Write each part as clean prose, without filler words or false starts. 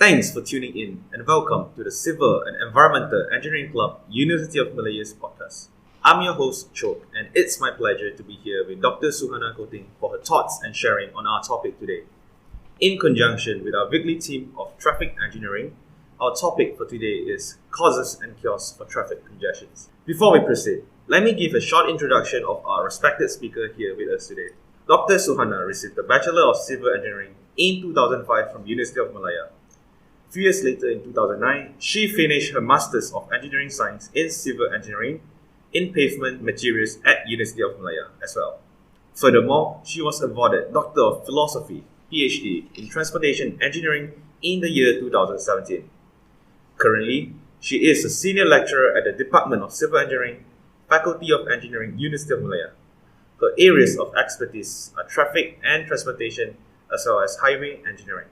Thanks for tuning in and welcome to the Civil and Environmental Engineering Club, University of Malaya's podcast. I'm your host, Chok, and it's my pleasure to be here with Dr. Suhana Koting for her thoughts and sharing on our topic today. In conjunction with our weekly team of traffic engineering, our topic for today is causes and cures for traffic congestions. Before we proceed, let me give a short introduction of our respected speaker here with us today. Dr. Suhana received the Bachelor of Civil Engineering in 2005 from University of Malaya. A few years later, in 2009, she finished her Masters of Engineering Science in Civil Engineering in Pavement Materials at University of Malaya as well. Furthermore, she was awarded Doctor of Philosophy, PhD in Transportation Engineering in the year 2017. Currently, she is a Senior Lecturer at the Department of Civil Engineering, Faculty of Engineering, University of Malaya. Her areas of expertise are traffic and transportation as well as highway engineering.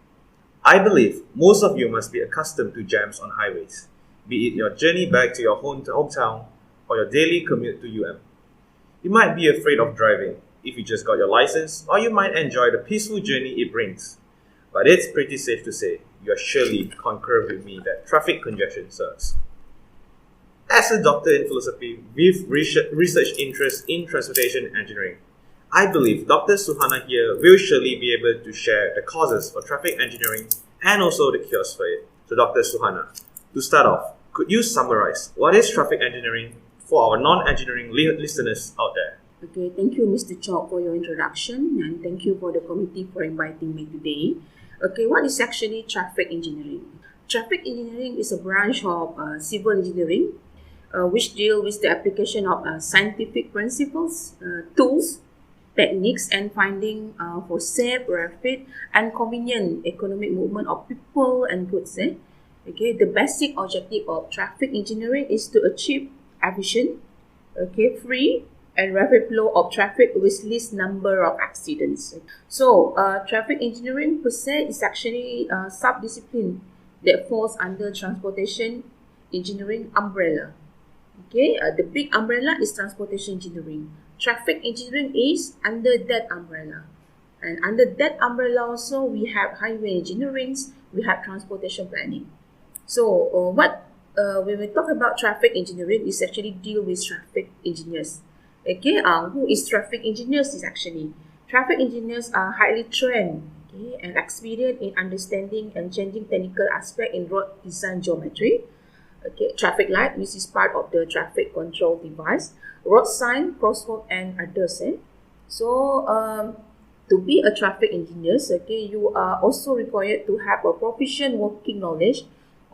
I believe most of you must be accustomed to jams on highways, be it your journey back to your hometown or your daily commute to UM. You might be afraid of driving if you just got your license, or you might enjoy the peaceful journey it brings. But it's pretty safe to say you are surely concur with me that traffic congestion sucks. As a doctor in philosophy with research interests in transportation engineering, I believe Dr. Suhana here will surely be able to share the causes for traffic engineering and also the cures for it. So Dr. Suhana, to start off, could you summarize what is traffic engineering for our non-engineering listeners out there? Okay, thank you Mr. Chok for your introduction, and thank you for the committee for inviting me today. Okay, what is actually traffic engineering? Traffic engineering is a branch of civil engineering which deal with the application of scientific principles, tools, techniques and finding for safe, rapid and convenient economic movement of people and goods. Okay, the basic objective of traffic engineering is to achieve efficient, free and rapid flow of traffic with least number of accidents. So, traffic engineering per se is actually a sub-discipline that falls under transportation engineering umbrella. Okay, the big umbrella is transportation engineering. Traffic engineering is under that umbrella. And under that umbrella also, we have highway engineering, we have transportation planning. So, when we talk about traffic engineering, is actually deal with traffic engineers. Okay, who is traffic engineers is actually? Traffic engineers are highly trained and experienced in understanding and changing technical aspect in road design geometry. Okay, traffic light, which is part of the traffic control device, road sign, crosswalk, and others. So, to be a traffic engineer, you are also required to have a proficient working knowledge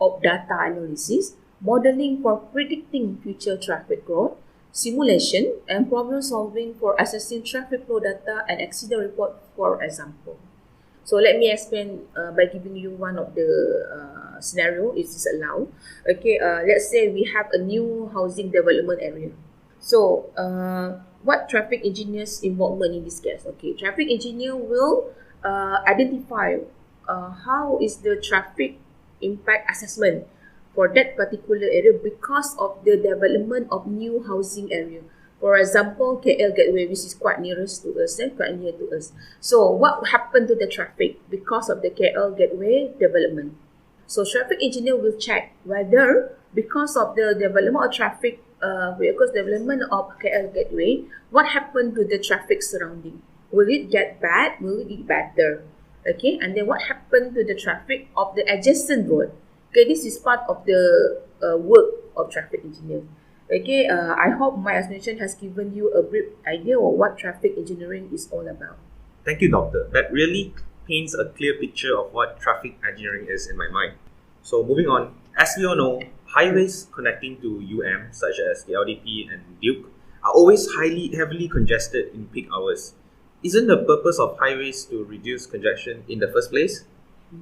of data analysis, modeling for predicting future traffic growth, simulation, and problem solving for assessing traffic flow data and accident report, for example. So let me explain by giving you one of the scenario, if it's allowed. Okay, let's say we have a new housing development area. So, what traffic engineers' involvement in this case? Okay, traffic engineer will identify how is the traffic impact assessment for that particular area because of the development of new housing area. For example, KL Gateway, which is quite nearest to us and quite near to us. So, what happened to the traffic because of the KL Gateway development? So, traffic engineer will check whether because of the development of traffic, because development of KL Gateway, what happened to the traffic surrounding? Will it get bad? Will it get better? Okay, and then what happened to the traffic of the adjacent road? Okay, this is part of the work of traffic engineer. Okay, I hope my explanation has given you a brief idea of what traffic engineering is all about. Thank you, Doctor. That really paints a clear picture of what traffic engineering is in my mind. So moving on, as we all know, highways connecting to UM, such as the LDP and Duke, are always heavily congested in peak hours. Isn't the purpose of highways to reduce congestion in the first place?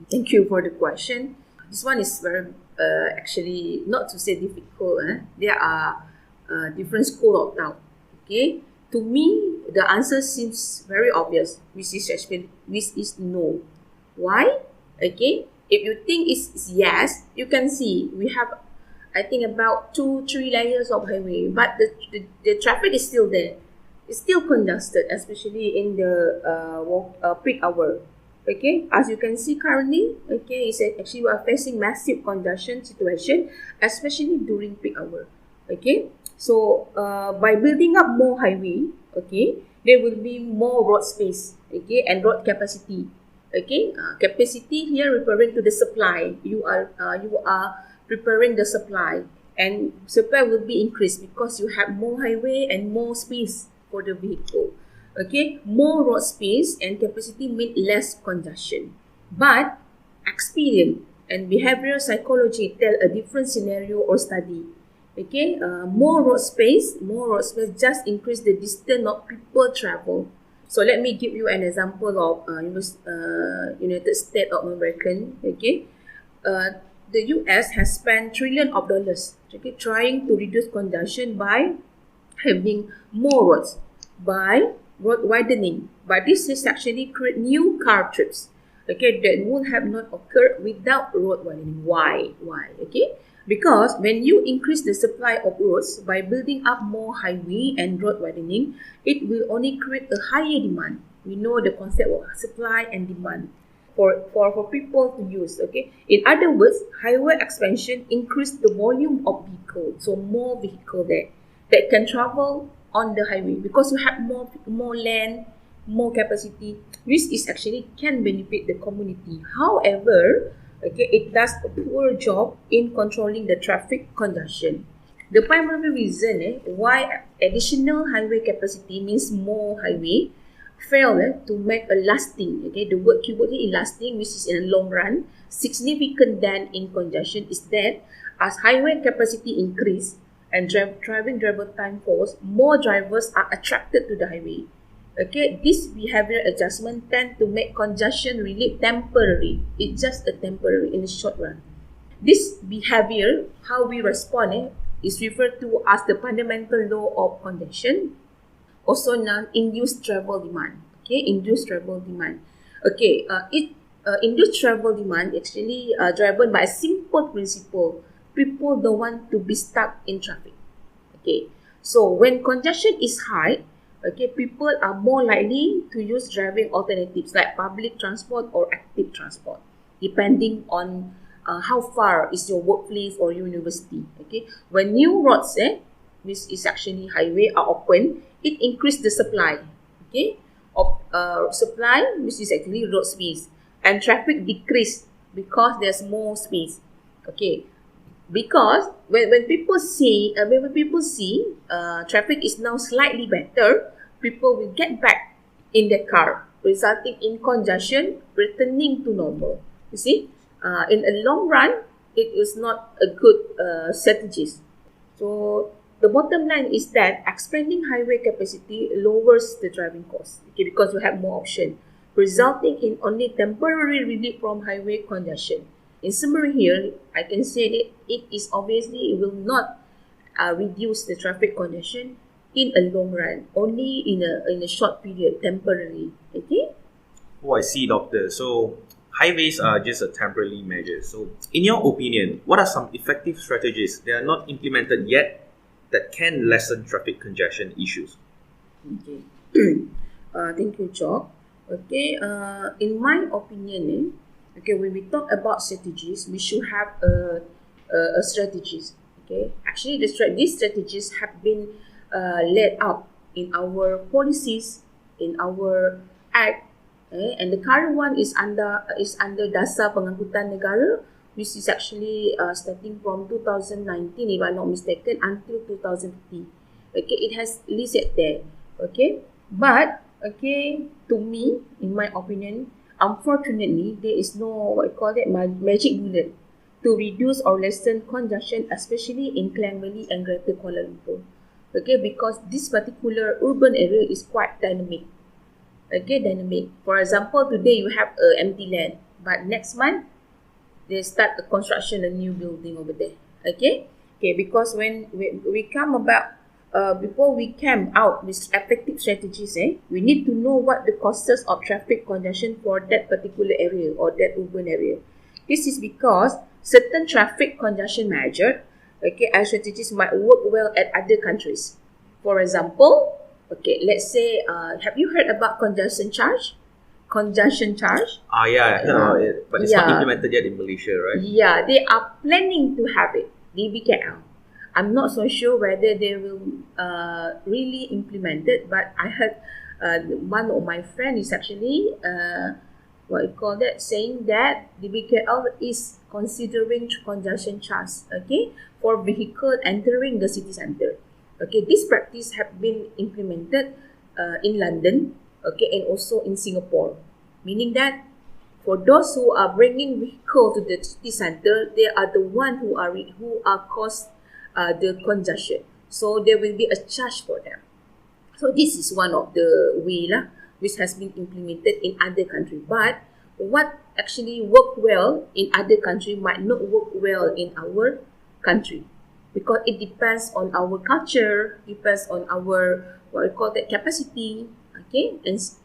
Thank you for the question. This one is very actually not to say difficult. There are different school of thought. Okay, to me the answer seems very obvious, which is no. Why? Okay, if you think it's yes, you can see we have, I think, about 2-3 layers of highway, but the traffic is still there. It's still congested, especially in the peak hour. Okay, as you can see currently, okay, is that actually we are facing massive congestion situation, especially during peak hour. Okay, so by building up more highway, okay, there will be more road space, okay, and road capacity. Okay, capacity here referring to the supply. You are preparing the supply, and supply will be increased because you have more highway and more space for the vehicle. Okay, more road space and capacity mean less congestion. But experience and behavioral psychology tell a different scenario or study. Okay, more road space just increase the distance of people travel. So let me give you an example of United States of America. Okay, the US has spent trillion of dollars, okay, trying to reduce congestion by having more roads, by road widening. But this is actually create new car trips, okay, that would have not occurred without road widening. Why? Okay, because when you increase the supply of roads by building up more highway and road widening, it will only create a higher demand. We know the concept of supply and demand for people to use. Okay, in other words, highway expansion increase the volume of vehicle, so more vehicle there that can travel on the highway because you have more land, more capacity, which is actually can benefit the community. However, okay, it does a poor job in controlling the traffic congestion. The primary reason why additional highway capacity means more highway fail to make a lasting, okay, the word keyword here is lasting, which is in the long run significant than in congestion, is that as highway capacity increase and driving driver time falls, more drivers are attracted to the highway. Okay, this behavior adjustment tend to make congestion relief temporary. It's just a temporary in the short run. This behavior, how we respond, is referred to as the fundamental law of congestion, also known induced travel demand. Okay, induced travel demand. Okay, induced travel demand actually driven by a simple principle. People don't want to be stuck in traffic. Okay, so when congestion is high, okay, people are more likely to use driving alternatives like public transport or active transport, depending on how far is your workplace or university. Okay, when new roads, which is actually highway, are open, it increases the supply. Okay, of supply, which is actually road space, and traffic decrease because there's more space. Okay, because when people see traffic is now slightly better, people will get back in their car, resulting in congestion returning to normal. You see, in a long run, it is not a good strategy. So the bottom line is that expanding highway capacity lowers the driving cost, okay, because you have more option, resulting in only temporary relief from highway congestion. In summary here, I can say that it will not reduce the traffic congestion in a long run, only in a short period, temporarily. Okay? Oh, I see, doctor. So highways are just a temporary measure. So in your opinion, what are some effective strategies that are not implemented yet that can lessen traffic congestion issues? Okay. Thank you, Jock. Okay, in my opinion, okay, when we talk about strategies, we should have a strategies. Okay, actually, these strategies have been laid out in our policies, in our act, and the current one is under Dasar Pengangkutan Negara, which is actually starting from 2019, if I'm not mistaken, until 2050. Okay, it has listed there. Okay, but okay, to me, in my opinion, unfortunately, there is no magic bullet to reduce or lessen congestion, especially in Klang Valley and Greater Kuala Lumpur. Okay, because this particular urban area is quite dynamic. Okay, dynamic. For example, today you have empty land, but next month they start the construction a new building over there. Okay, because when we come about. Before we come out with effective strategies, we need to know what the causes of traffic congestion for that particular area or that urban area. This is because certain traffic congestion measures, okay, and strategies might work well at other countries. For example, okay, let's say, have you heard about congestion charge? congestion charge. Yeah, I heard about it, but it's not Yeah. implemented yet in Malaysia, right? Yeah, they are planning to have it, DBKL. I'm not so sure whether they will really implement it, but I heard one of my friend is actually what you call that, saying that DBKL is considering congestion charge, okay, for vehicle entering the city center. Okay, this practice have been implemented in London, okay, and also in Singapore, meaning that for those who are bringing vehicle to the city center, they are the one who are cause the congestion. So there will be a charge for them. So this is one of the way lah, which has been implemented in other countries. But what actually work well in other country might not work well in our country, because it depends on our culture, depends on our what we call that capacity, okay,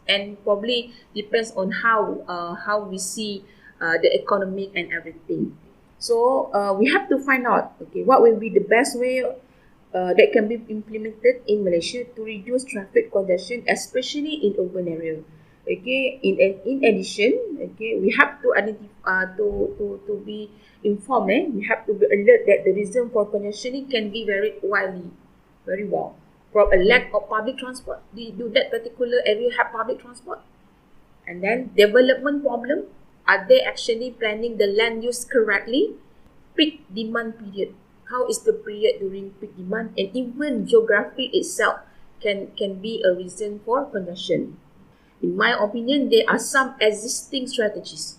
and probably depends on how we see the economic and everything. So we have to find out, okay, what will be the best way that can be implemented in Malaysia to reduce traffic congestion, especially in urban area. Okay, in addition, okay, we have to identify to be informed. We have to be alert that the reason for congestion can be very widely, very well. From a lack of public transport, do that particular area have public transport? And then development problem, are they actually planning the land use correctly? Peak demand period, how is the period during peak demand? And even geography itself can be a reason for congestion. In my opinion, there are some existing strategies,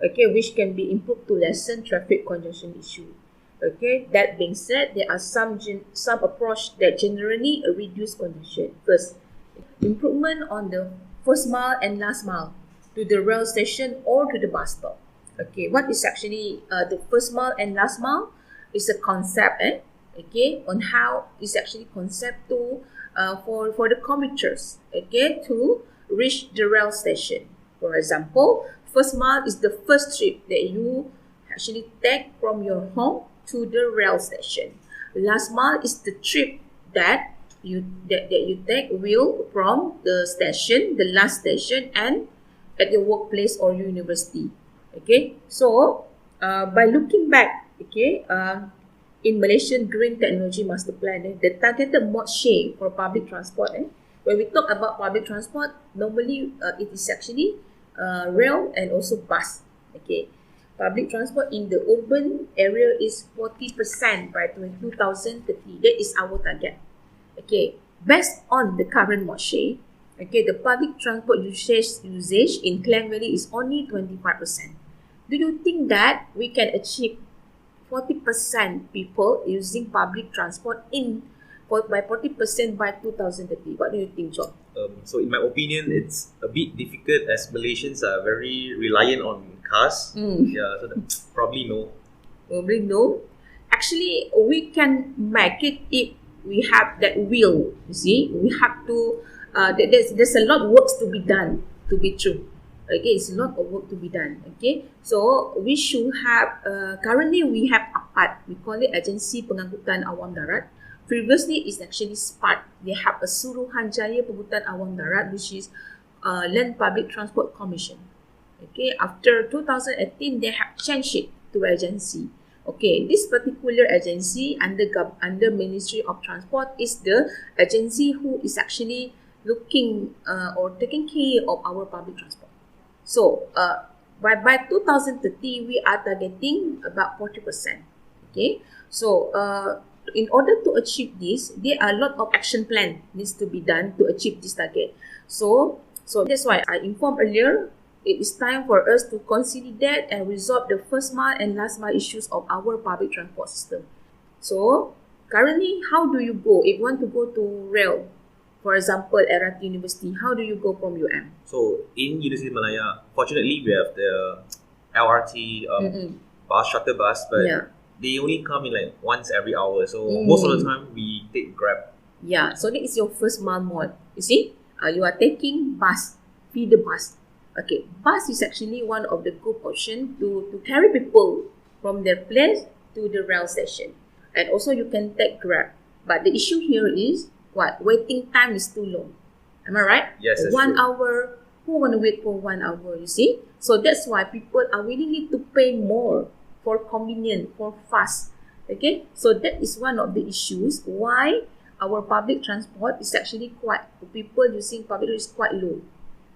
okay, which can be improved to lessen traffic congestion issue. Okay, that being said, there are some approach that generally reduce congestion. First, improvement on the first mile and last mile to the rail station or to the bus stop. Okay, what is actually the first mile and last mile is a concept, okay, on how is actually concept to for the commuters, okay, to reach the rail station. For example, first mile is the first trip that you actually take from your home to the rail station. Last mile is the trip that you take will from the station, the last station, and at your workplace or university. Okay, so by looking back, okay, in Malaysian Green Technology Master Plan, the targeted mode share for public transport. When we talk about public transport, normally it is actually rail and also bus. Okay, public transport in the urban area is 40% by 2030. That is our target. Okay, based on the current mode share, okay, the public transport usage in Klang Valley is only 25%. Do you think that we can achieve 40% people using public transport by 40% by 2030? What do you think, John? So in my opinion, it's a bit difficult as Malaysians are very reliant on cars. Yeah, so probably no. Probably no. Actually, we can make it if we have that will. You see, we have to. There's a lot of works to be done to be true. Okay, it's a lot of work to be done. Okay, so we should have. Currently, we have APAD. We call it Agensi Pengangkutan Awam Darat. Previously, it's actually SPAT. They have a Suruhanjaya Pengangkutan Awam Darat, which is Land Public Transport Commission. Okay, after 2018, they have changed it to agency. Okay, this particular agency under Ministry of Transport is the agency who is actually looking or taking care of our public transport. So, by 2030, we are targeting about 40%. Okay, so in order to achieve this, there are a lot of action plan needs to be done to achieve this target. So that's why I informed earlier, it is time for us to consider and resolve the first mile and last mile issues of our public transport system. So currently, how do you go if you want to go to rail? For example, at University, how do you go from UM? So in University of Malaya, fortunately we have the LRT shuttle bus, but they only come in like once every hour. So most of the time we take Grab. Yeah, so that is your first mile mode. You see, you are taking bus, feeder bus. Okay, bus is actually one of the good option to carry people from their place to the rail station. And also you can take Grab. But the issue here is what? Waiting time is too long. Am I right? Yes, that's 1 true. hour, Who want to wait for 1 hour, you see? So that's why people are willing to pay more for convenient, for fast. Okay, so that is one of the issues why our public transport is actually people using public is quite low.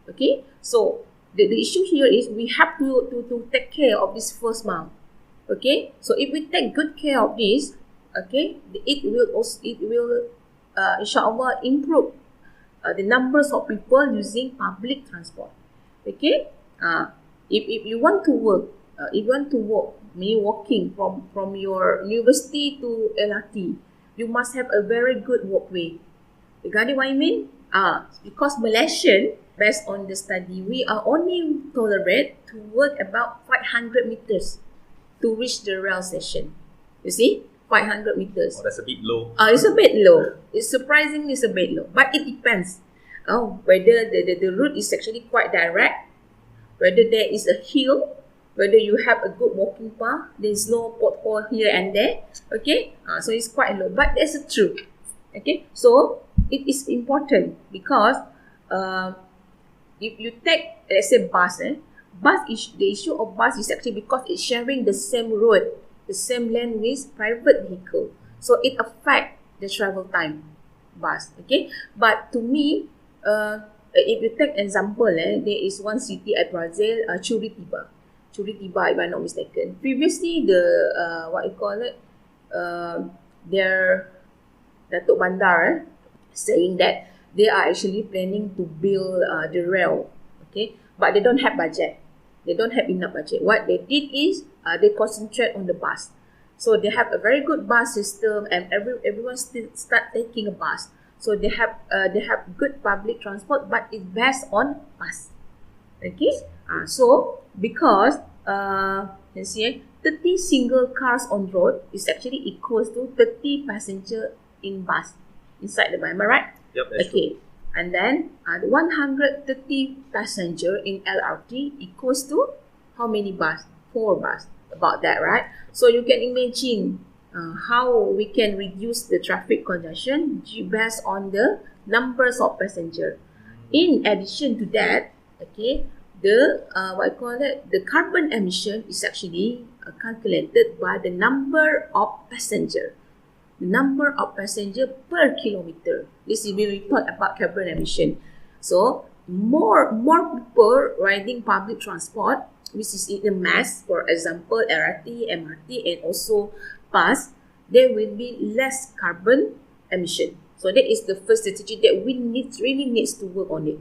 Okay, so the issue here is we have to take care of this first mile. Okay, so if we take good care of this, okay, it will inshallah improve the numbers of people using public transport. Okay, if you want to work, meaning walking from your university to LRT, you must have a very good walkway. You got it what I mean? Because Malaysian, based on the study, we are only tolerate to work about 500 meters to reach the rail station. You see? 500 meters. Oh, that's a bit low. It's a bit low. It's surprisingly a bit low. But it depends whether the route is actually quite direct, whether there is a hill, whether you have a good walking path, there is no pothole here and there. Okay? So it's quite low. But that's the truth. Okay? So it is important because if you take, let's say, bus, the issue of bus is actually because it's sharing the same road, the same lane with private vehicle. So it affects the travel time, bus. Okay? But to me, if you take example, there is one city at Brazil, Curitiba, if I'm not mistaken. Previously, their Datuk Bandar saying that they are actually planning to build the rail, okay, but they don't have budget. They don't have enough budget. What they did is they concentrate on the bus. So they have a very good bus system, and everyone still start taking a bus. So they have good public transport, but it's based on bus. Okay, so because you see, 30 single cars on road is actually equals to 30 passenger in bus inside the bus. Am I right? Yep, that's okay. true. And then 130 passenger in LRT equals to how many bus? 4 bus. About that, right? So you can imagine how we can reduce the traffic congestion based on the numbers of passenger. In addition to that, okay, the carbon emission is actually calculated by the number of passenger. Number of passenger per kilometer. This is when we talk about carbon emission. So more people riding public transport, which is in a mass, for example, LRT, MRT, and also bus, there will be less carbon emission. So that is the first strategy that we really needs to work on it.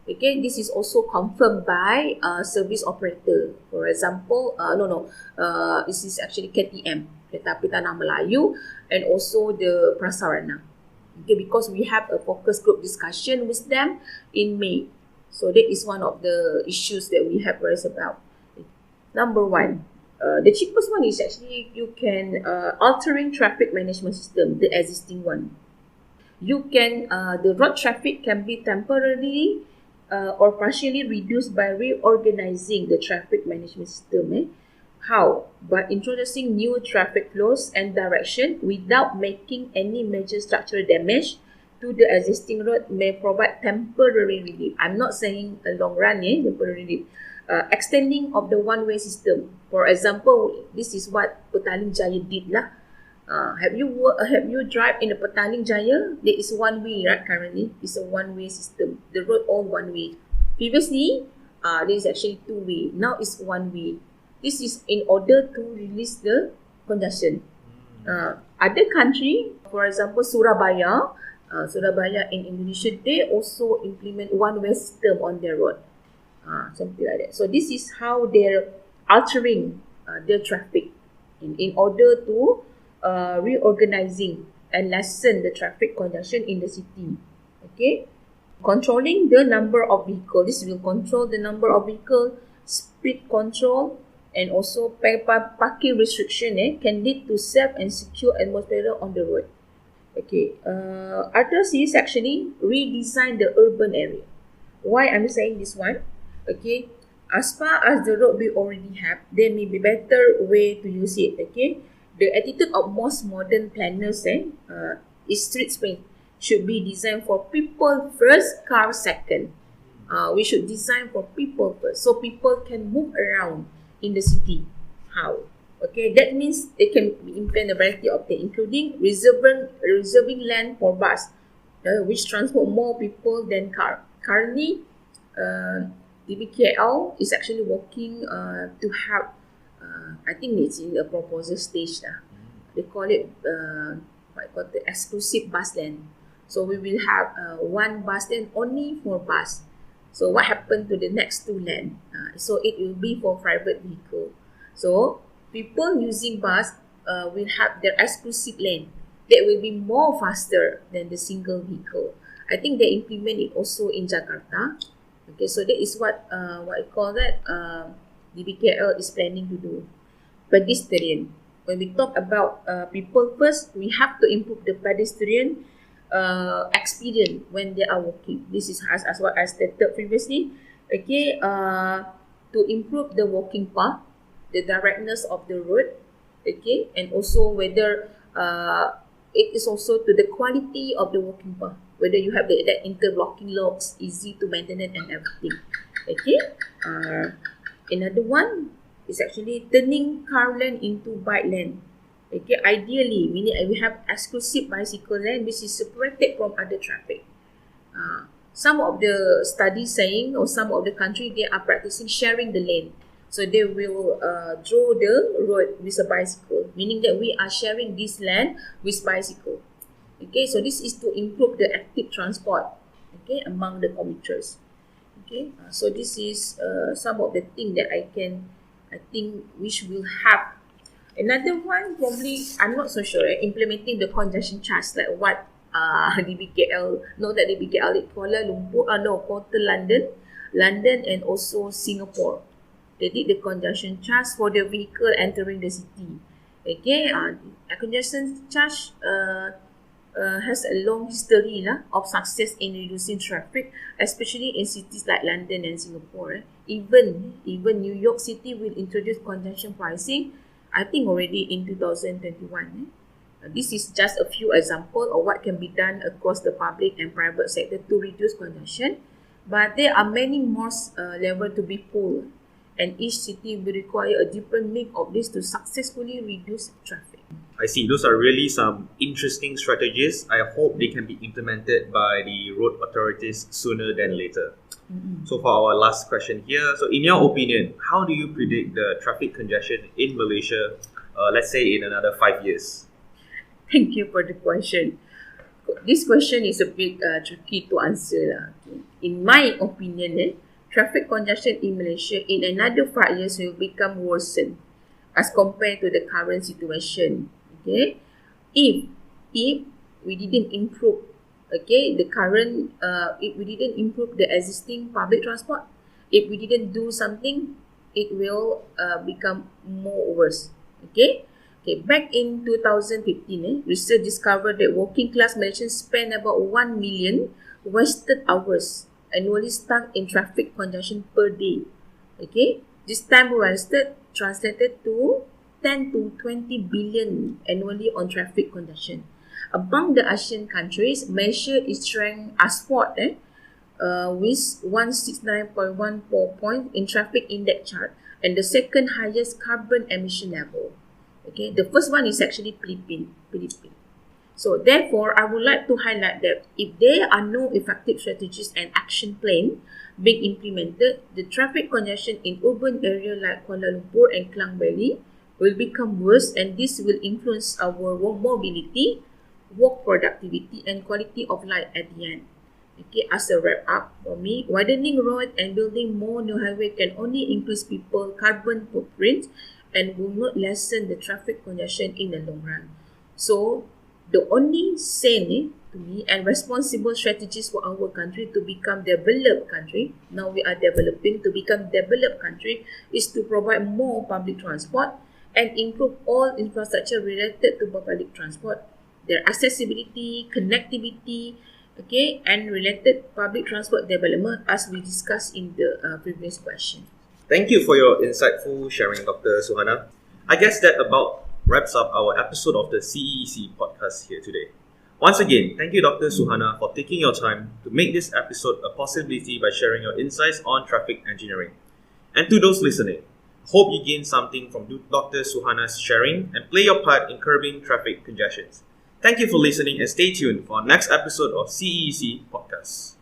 Okay, this is also confirmed by service operator. For example, this is actually KTM, Kereta Api Tanah Melayu, and also the Prasarana. Okay, because we have a focus group discussion with them in May. So that is one of the issues that we have raised about. Number 1, the cheapest one is actually you can altering traffic management system, the existing one. You can the road traffic can be temporarily or partially reduced by reorganizing the traffic management system. How? By introducing new traffic flows and direction without making any major structural damage to the existing road may provide temporary relief. I'm not saying a long run, temporary relief. Extending of the one-way system. For example, this is what Petaling Jaya did lah. Have you drive in the Petaling Jaya? There is one way, right? Currently, it's a one-way system. The road all one way. Previously, there is actually two way. Now it's one way. This is in order to release the congestion. Other country, for example, Surabaya in Indonesia, they also implement one-way system on their road. Something like that. So this is how they're altering their traffic in order to reorganizing and lessen the traffic congestion in the city. Okay, controlling the number of vehicles. This will control the number of vehicles, speed control, and also parking restriction can lead to safe and secure atmosphere on the road. Okay, others is actually redesign the urban area. Why I'm saying this one? Okay, as far as the road we already have, there may be better way to use it. Okay, the attitude of most modern planners is street space should be designed for people first, car second. we should design for people first, so people can move around in the city. How? Okay, that means they can implement a variety of things, including reserving land for bus, which transport more people than car. Currently, DBKL is actually working to have, I think it's in a proposal stage now. They call it the exclusive bus lane. So we will have one bus lane only for bus. So what happened to the next two lane? So it will be for private vehicle. So people using bus will have their exclusive lane. That will be more faster than the single vehicle. I think they implement it also in Jakarta. Okay, so that is what I call that DBKL is planning to do. Pedestrian. When we talk about people first, we have to improve the pedestrian experience when they are walking. This is as what I stated previously. Okay, to improve the walking path, the directness of the road, okay, and also whether it is also to the quality of the walking path, whether you have that interlocking locks, easy to maintain and everything. Okay, another one is actually turning car lane into bike lane. Okay, ideally, meaning we have exclusive bicycle lane which is separated from other traffic. Some of the studies saying, or some of the country, they are practicing sharing the lane. So they will draw the road with a bicycle, meaning that we are sharing this lane with bicycle. Okay, so this is to improve the active transport, okay, among the commuters. Okay, so this is some of the things that I think which will have. Another one, probably, I'm not so sure, implementing the congestion charge, like what DBKL, not that DBKL, Kuala Lumpur, Kota London and also Singapore. They did the congestion charge for the vehicle entering the city. Okay, a congestion charge has a long history of success in reducing traffic, especially in cities like London and Singapore. Even New York City will introduce congestion pricing, I think already in 2021. This is just a few examples of what can be done across the public and private sector to reduce congestion, but there are many more levels to be pulled, and each city will require a different mix of this to successfully reduce traffic. I see. Those are really some interesting strategies. I hope they can be implemented by the road authorities sooner than later. So for our last question here, so in your opinion, how do you predict the traffic congestion in Malaysia, let's say in another 5 years? Thank you for the question. This question is a bit tricky to answer. In my opinion, traffic congestion in Malaysia in another 5 years will become worsened as compared to the current situation. Okay, if we didn't improve, okay, the current, if we didn't improve the existing public transport, if we didn't do something, it will become more worse. Okay, back in 2015, research discovered that working class Malaysians spend about 1 million wasted hours annually stuck in traffic congestion per day. Okay, this time wasted translated to 10 to 20 billion annually on traffic congestion. Among the Asian countries, Malaysia is ranked as fourth with 169.14 points in traffic index chart and the second highest carbon emission level. Okay, the first one is actually Philippines. So therefore, I would like to highlight that if there are no effective strategies and action plan being implemented, the traffic congestion in urban areas like Kuala Lumpur and Klang Valley will become worse, and this will influence our mobility, work productivity, and quality of life at the end. Okay, as a wrap up for me, widening road and building more new highway can only increase people carbon footprint and will not lessen the traffic congestion in the long run. So the only sane to me and responsible strategies for our country to become developed country, now we are developing to become developed country, is to provide more public transport and improve all infrastructure related to public transport, their accessibility, connectivity, okay, and related public transport development as we discussed in the previous question. Thank you for your insightful sharing, Dr. Suhana. I guess that about wraps up our episode of the CEEC podcast here today. Once again, thank you Dr. Suhana for taking your time to make this episode a possibility by sharing your insights on traffic engineering. And to those listening, hope you gained something from Dr. Suhana's sharing and play your part in curbing traffic congestions. Thank you for listening and stay tuned for our next episode of CEEC Podcast.